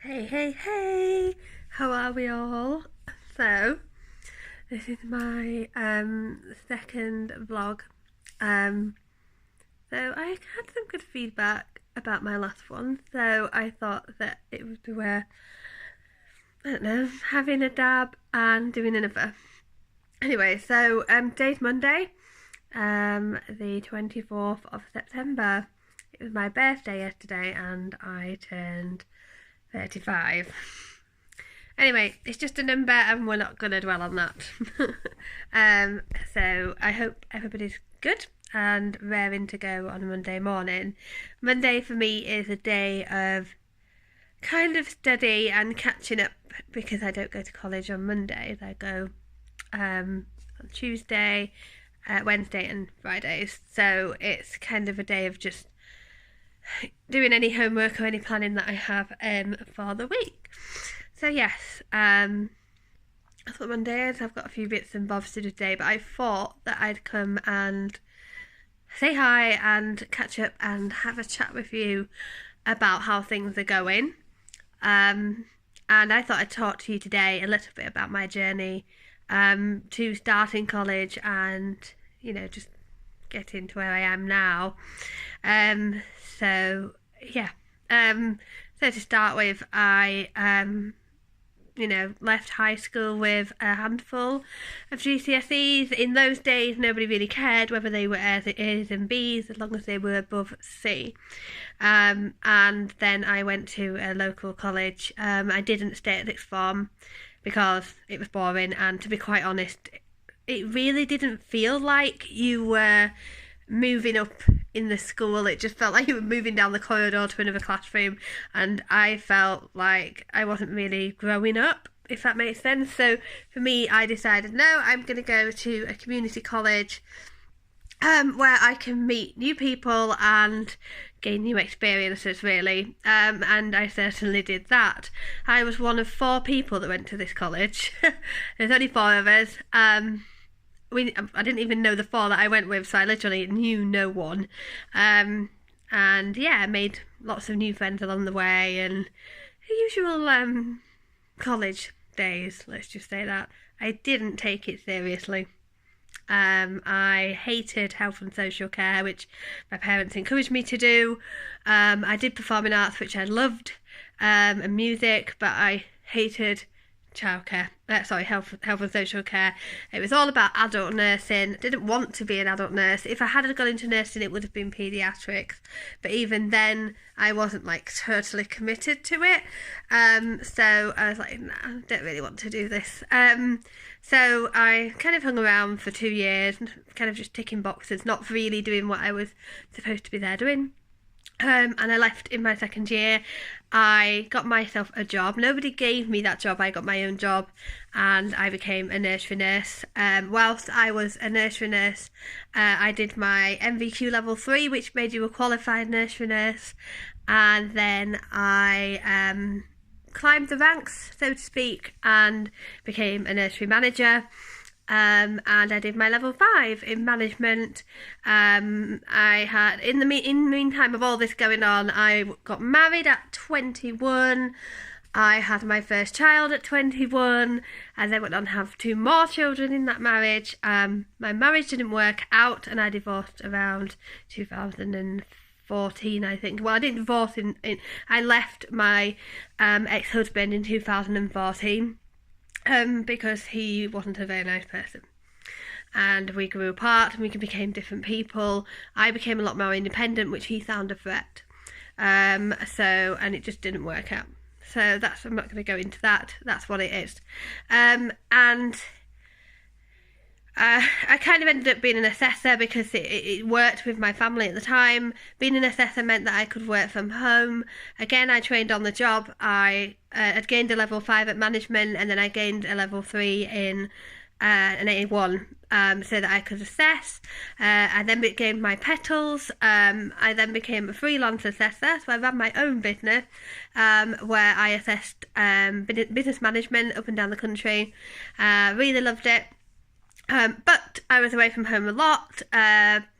Hey, hey, hey! How are we all? So, this is my second vlog. Um, I had some good feedback about my last one, so I thought that it would be worth, I don't know, having a dab and doing another. Anyway, today's Monday, the 24th of September. It was my birthday yesterday and I turned 35. Anyway, it's just a number and we're not going to dwell on that. So I hope everybody's good and raring to go on a Monday morning. Monday for me is a day of kind of study and catching up because I don't go to college on Mondays. I go on Tuesday, Wednesday and Fridays. So it's kind of a day of just doing any homework or any planning that I have for the week. So yes, that's what Monday is. I've got a few bits and bobs to do today, but I thought that I'd come and say hi and catch up and have a chat with you about how things are going. And I thought I'd talk to you today a little bit about my journey to starting college and, just getting to where I am now. So to start with, I left high school with a handful of GCSEs. In those days, nobody really cared whether they were A's and B's as long as they were above C. And then I went to a local college. I didn't stay at sixth form because it was boring, and to be quite honest, it really didn't feel like you were moving up in the school. It just felt like you were moving down the corridor to another classroom, and I felt like I wasn't really growing up, if that makes sense. So for me, I decided, no, I'm going to go to a community college where I can meet new people and gain new experiences, really. And I certainly did that. I was one of 4 people that went to this college. There's only 4 of us. I didn't even know the 4 that I went with, so I literally knew no one. And yeah, I made lots of new friends along the way, and the usual college days, let's just say that. I didn't take it seriously. I hated health and social care, which my parents encouraged me to do. I did performing arts, which I loved, and music, but I hated childcare. Health and social care. It was all about adult nursing. Didn't want to be an adult nurse. If I had gone into nursing, it would have been paediatrics. But even then, I wasn't totally committed to it. So I was like, nah, I don't really want to do this. So I kind of hung around for 2 years, kind of just ticking boxes, not really doing what I was supposed to be there doing. And I left in my second year. I got myself a job. Nobody gave me that job. I got my own job and I became a nursery nurse. Whilst I was a nursery nurse, I did my MVQ level 3, which made you a qualified nursery nurse. And then I climbed the ranks, so to speak, and became a nursery manager. And I did my level 5 in management. I had, in the meantime of all this going on, I got married at 21. I had my first child at 21, and then went on to have 2 more children in that marriage. My marriage didn't work out, and I divorced around 2014, I think. Well, I didn't divorce I left my ex-husband in 2014. Because he wasn't a very nice person. And we grew apart and we became different people. I became a lot more independent, which he found a threat. And it just didn't work out. So I'm not going to go into that. That's what it is. I kind of ended up being an assessor because it worked with my family at the time. Being an assessor meant that I could work from home. Again, I trained on the job. I had gained a level 5 at management, and then I gained a level 3 in an A1 so that I could assess. I then gained my petals. I then became a freelance assessor, so I ran my own business where I assessed business management up and down the country. Really loved it. But I was away from home a lot.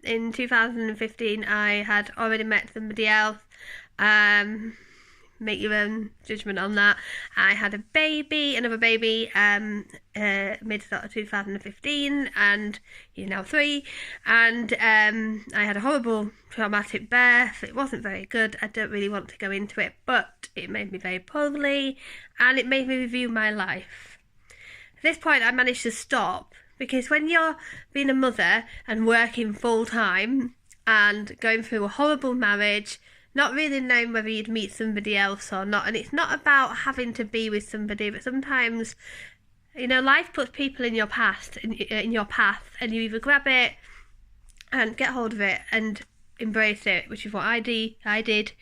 In 2015, I had already met somebody else. make your own judgment on that. I had another baby, mid sort of 2015, and he's now 3. And I had a horrible traumatic birth. It wasn't very good. I don't really want to go into it, but it made me very poorly, and it made me review my life. At this point, I managed to stop, because when you're being a mother and working full time and going through a horrible marriage, not really knowing whether you'd meet somebody else or not, and it's not about having to be with somebody, but sometimes, life puts people in your path, and you either grab it and get hold of it and embrace it, which is what I did,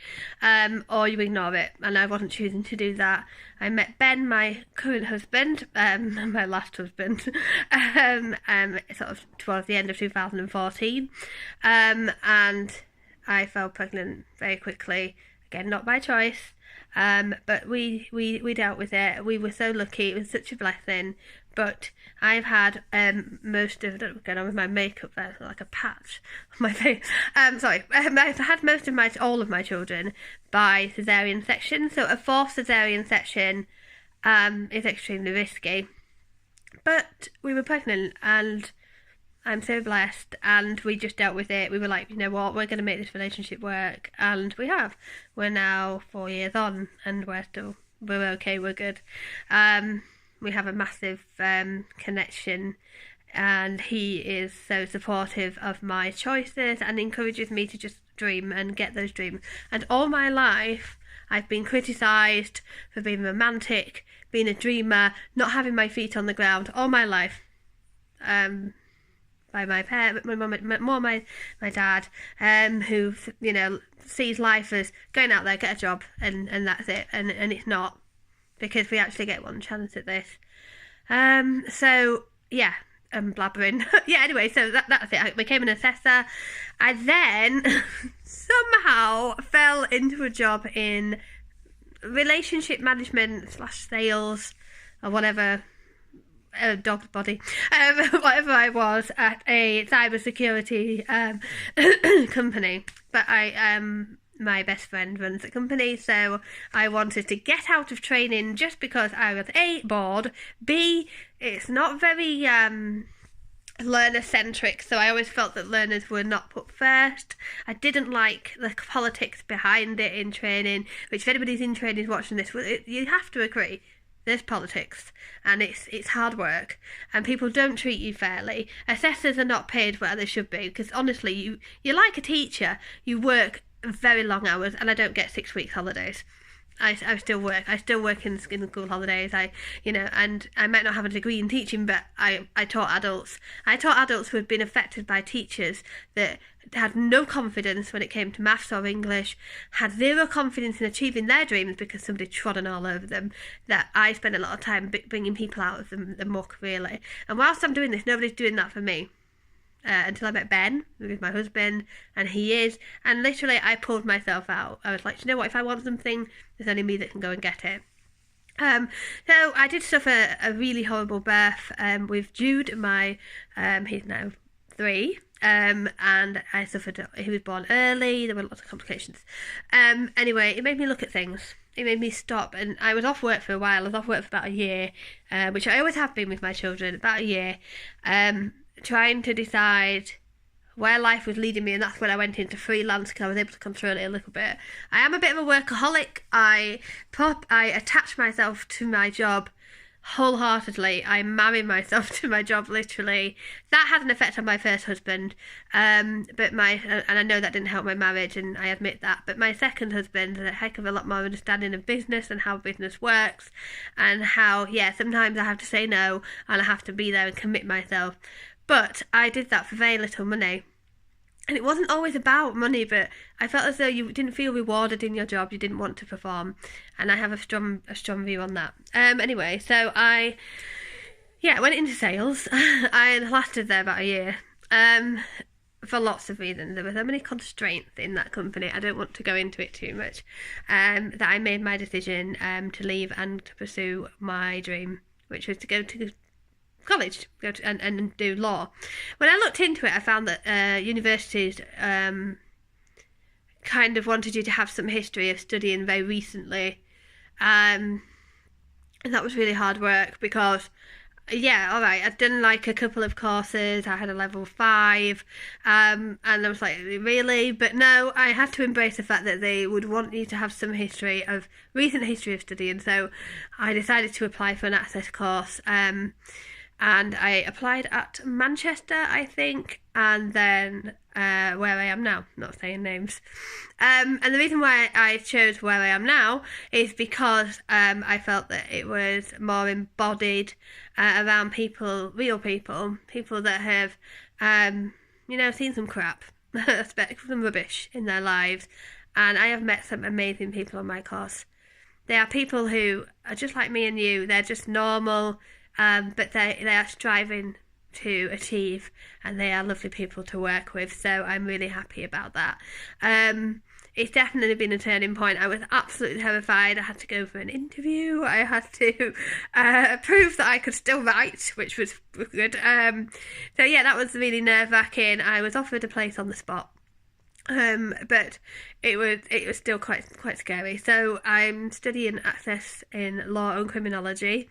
or you ignore it, and I wasn't choosing to do that. I met Ben, my current husband, my last husband, sort of towards the end of 2014, and I fell pregnant very quickly. Again, not by choice, but we dealt with it. We were so lucky. It was such a blessing. But I've had most of, what's going on with my makeup there, like a patch on my face. I've had all of my children by cesarean section. So a forced cesarean section is extremely risky. But we were pregnant, and I'm so blessed, and we just dealt with it. We were like, you know what, we're going to make this relationship work, and we have. We're now 4 years on, and we're okay, we're good. We have a massive connection, and he is so supportive of my choices and encourages me to just dream and get those dreams. And all my life, I've been criticised for being romantic, being a dreamer, not having my feet on the ground all my life. By my parents, my mum, my dad, who sees life as going out there, get a job, and that's it, and it's not, because we actually get one chance at this. So yeah, blabbering. Yeah. Anyway, so that's it. I became an assessor. I then somehow fell into a job in relationship management / sales or whatever. Dog body, whatever I was, at a cybersecurity company. But my best friend runs the company, so I wanted to get out of training just because I was A, bored, B, it's not very learner-centric, so I always felt that learners were not put first. I didn't like the politics behind it in training, which if anybody's in training watching this, you have to agree. There's politics, and it's hard work, and people don't treat you fairly. Assessors are not paid where they should be, because honestly, you're like a teacher. You work very long hours, and I don't get 6 weeks holidays. I still work. I still work in school holidays. And I might not have a degree in teaching, but I taught adults. I taught adults who had been affected by teachers that had no confidence when it came to maths or English, had zero confidence in achieving their dreams because somebody trodden all over them. That I spent a lot of time bringing people out of the muck, really. And whilst I'm doing this, nobody's doing that for me. Until I met Ben, who is my husband, and he is, and literally I pulled myself out. I was like, you know what, if I want something, there's only me that can go and get it. So I did suffer a really horrible birth with Jude, he's now 3, and I suffered, he was born early, there were lots of complications. Anyway, it made me look at things. It made me stop, and I was off work for a while. I was off work for about a year, which I always have been with my children, about a year, trying to decide where life was leading me, and that's when I went into freelance because I was able to control it a little bit. I am a bit of a workaholic. I attach myself to my job wholeheartedly. I marry myself to my job, literally. That had an effect on my first husband, and I know that didn't help my marriage, and I admit that. But my second husband had a heck of a lot more understanding of business and how business works, and how sometimes I have to say no and I have to be there and commit myself. But I did that for very little money. And it wasn't always about money, but I felt as though you didn't feel rewarded in your job, you didn't want to perform. And I have a strong view on that. Anyway, so I went into sales. I lasted there about a year. For lots of reasons. There were so many constraints in that company, I don't want to go into it too much, that I made my decision to leave and to pursue my dream, which was to go to college, and do law. When I looked into it, I found that universities kind of wanted you to have some history of studying very recently. And that was really hard work because, yeah, all right, I'd done like a couple of courses. I had a level 5, and I was like, really? But no, I had to embrace the fact that they would want you to have some recent history of studying. So I decided to apply for an access course, and I applied at Manchester, I think, and then where I am now, not saying names. And the reason why I chose where I am now is because I felt that it was more embodied around people, real people that have, seen some crap, some rubbish in their lives. And I have met some amazing people on my course. They are people who are just like me and you. They're just normal, but they are striving to achieve, and they are lovely people to work with, so I'm really happy about that. It's definitely been a turning point. I was absolutely terrified. I had to go for an interview. I had to prove that I could still write, which was good. So yeah, that was really nerve-wracking. I was offered a place on the spot, but it was still quite scary. So I'm studying access in law and criminology,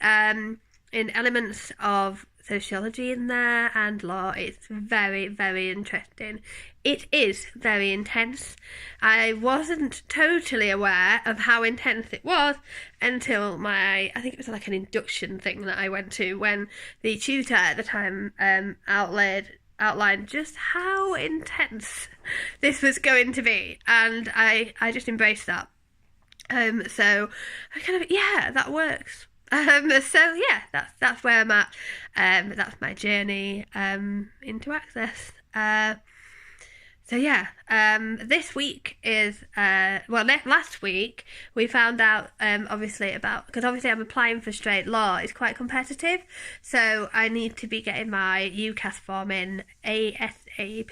in elements of sociology in there and law. It's very, very interesting. It is very intense. I wasn't totally aware of how intense it was until I think it was like an induction thing that I went to, when the tutor at the time outlined just how intense this was going to be, and I just embraced that. So I kind of, yeah, that works. So yeah, that's where I'm at. That's my journey into access. So yeah, this week is last week we found out obviously I'm applying for straight law. It's quite competitive, so I need to be getting my UCAS form in ASAP.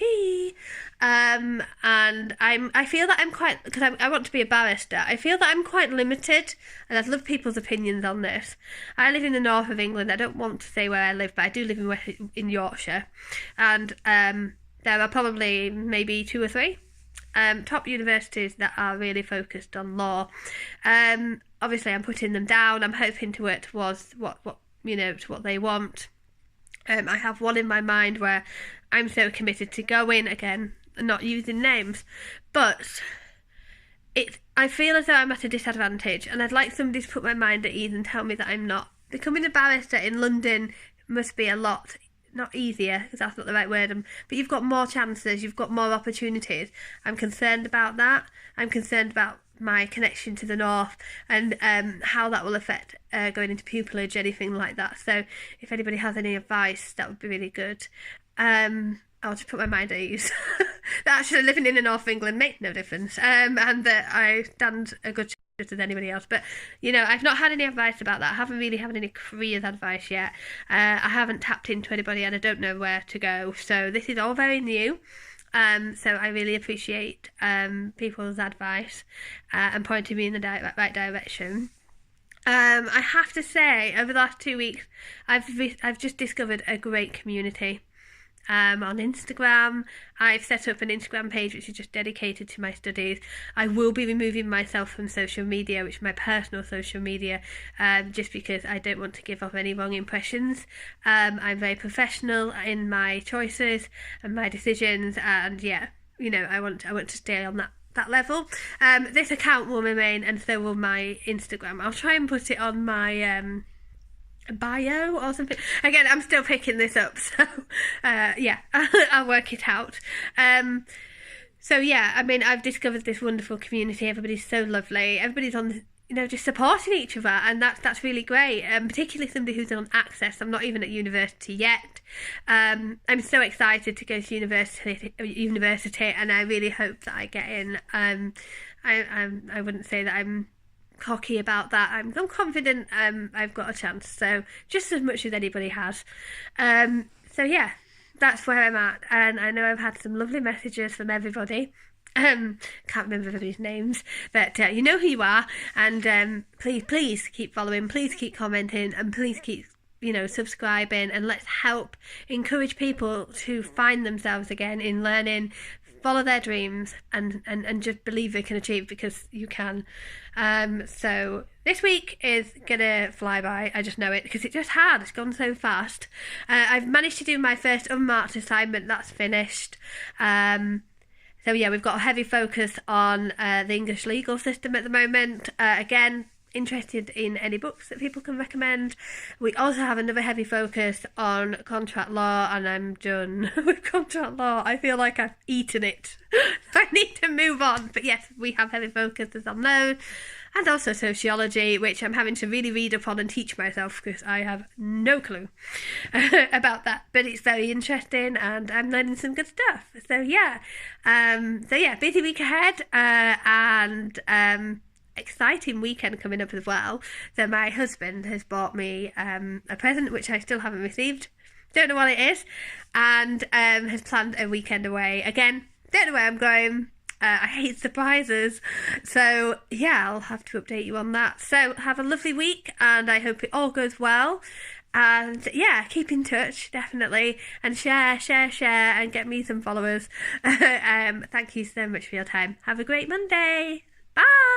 And I feel that I'm quite, because I want to be a barrister, I feel that I'm quite limited, and I'd love people's opinions on this. I live in the north of England. I don't want to say where I live, but I do live in Yorkshire, and there are probably maybe 2 or 3 top universities that are really focused on law. Obviously, I'm putting them down. I'm hoping to work towards what they want. I have one in my mind where I'm so committed to go in, again, not using names, but I feel as though I'm at a disadvantage, and I'd like somebody to put my mind at ease and tell me that I'm not. Becoming a barrister in London must be a lot, not easier, because that's not the right word, but you've got more chances, you've got more opportunities. I'm concerned about that. I'm concerned about my connection to the north and how that will affect going into pupillage, anything like that. So if anybody has any advice, that would be really good. I'll just put my mind at ease that actually living in the north of England makes no difference, and that I stand a good chance as anybody else. But I've not had any advice about that. I haven't really had any careers advice yet. I haven't tapped into anybody, and I don't know where to go, so this is all very new. So I really appreciate people's advice and pointing me in the right direction. I have to say, over the last 2 weeks, I've just discovered a great community. On Instagram, I've set up an Instagram page which is just dedicated to my studies. I will be removing myself from social media, which is my personal social media, just because I don't want to give off any wrong impressions. I'm very professional in my choices and my decisions, and yeah, I want to stay on that level. This account will remain, and so will my Instagram. I'll try and put it on my bio or something. Again, I'm still picking this up, so yeah, I'll work it out. So yeah, I mean, I've discovered this wonderful community. Everybody's so lovely. Everybody's on, just supporting each other, and that's really great. Particularly somebody who's on access. I'm not even at university yet. I'm so excited to go to university, and I really hope that I get in. I wouldn't say that I'm cocky about that. I'm confident I've got a chance, so just as much as anybody has. So yeah, that's where I'm at, and I know I've had some lovely messages from everybody. Can't remember everybody's names, but you know who you are, and please keep following, please keep commenting, and please keep subscribing, and let's help encourage people to find themselves again in learning, follow their dreams and just believe they can achieve, because you can. So this week is gonna fly by. I just know it, because it just had. It's gone so fast. I've managed to do my first unmarked assignment. That's finished. So yeah, we've got a heavy focus on the English legal system at the moment. Again, interested in any books that people can recommend. We also have another heavy focus on contract law, and I'm done with contract law. I feel like I've eaten it. I need to move on. But yes, we have heavy focuses on those. And also sociology, which I'm having to really read up on and teach myself, because I have no clue about that. But it's very interesting, and I'm learning some good stuff. So yeah, busy week ahead, and exciting weekend coming up as well. So my husband has bought me a present, which I still haven't received. Don't know what it is, and has planned a weekend away. Again, don't know where I'm going. I hate surprises. So yeah, I'll have to update you on that. So have a lovely week, and I hope it all goes well. And yeah, keep in touch, definitely. And share, and get me some followers. Thank you so much for your time. Have a great Monday. Bye.